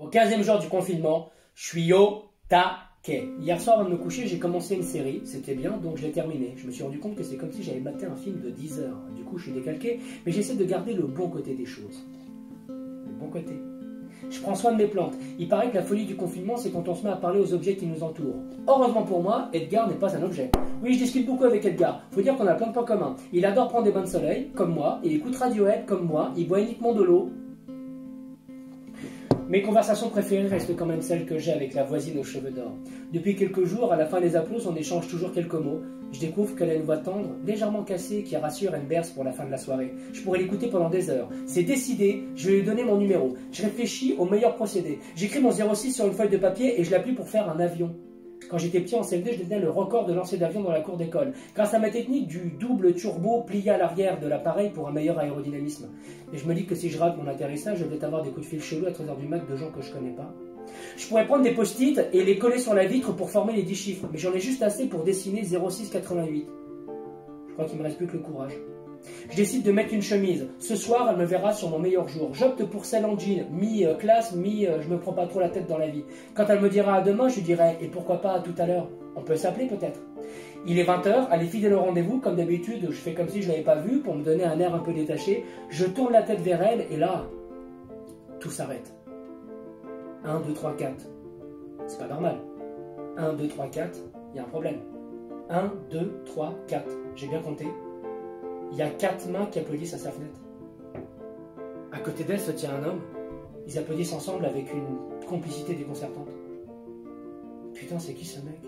Au 15e jour du confinement, je suis au taquet. Hier soir, avant de me coucher, j'ai commencé une série. C'était bien, donc je l'ai terminée. Je me suis rendu compte que c'est comme si j'avais maté un film de 10 heures. Du coup, je suis décalqué, mais j'essaie de garder le bon côté des choses. Le bon côté. Je prends soin de mes plantes. Il paraît que la folie du confinement, c'est quand on se met à parler aux objets qui nous entourent. Heureusement pour moi, Edgar n'est pas un objet. Oui, je discute beaucoup avec Edgar. Faut dire qu'on a plein de points communs. Il adore prendre des bains de soleil, comme moi. Il écoute Radiohead, comme moi. Il boit uniquement de l'eau. Mes conversations préférées restent quand même celles que j'ai avec la voisine aux cheveux d'or. Depuis quelques jours, à la fin des applauses, on échange toujours quelques mots. Je découvre qu'elle a une voix tendre, légèrement cassée, qui rassure et me berce pour la fin de la soirée. Je pourrais l'écouter pendant des heures. C'est décidé, je vais lui donner mon numéro. Je réfléchis au meilleur procédé. J'écris mon 06 sur une feuille de papier et je l'appuie pour faire un avion. Quand j'étais petit en CM2, je détenais le record de lancer d'avion dans la cour d'école, grâce à ma technique du double turbo plié à l'arrière de l'appareil pour un meilleur aérodynamisme. Et je me dis que si je rate mon atterrissage, je vais peut-être avoir des coups de fil chelous à 13h du mat de gens que je connais pas. Je pourrais prendre des post-it et les coller sur la vitre pour former les 10 chiffres, mais j'en ai juste assez pour dessiner 0688. Je crois qu'il me reste plus que le courage. Je décide de mettre une chemise. Ce soir, elle me verra sur mon meilleur jour. J'opte pour celle en jean, mi-classe, je me prends pas trop la tête dans la vie. Quand elle me dira à demain, je lui dirai, et pourquoi pas à tout à l'heure? On peut s'appeler peut-être. Il est 20h, elle est fidèle au rendez-vous, comme d'habitude, je fais comme si je l'avais pas vue pour me donner un air un peu détaché. Je tourne la tête vers elle, et là, tout s'arrête. 1, 2, 3, 4. C'est pas normal. 1, 2, 3, 4, il y a un problème. 1, 2, 3, 4. J'ai bien compté. Il y a 4 mains qui applaudissent à sa fenêtre. À côté d'elle se tient un homme. Ils applaudissent ensemble avec une complicité déconcertante. Putain, c'est qui ce mec?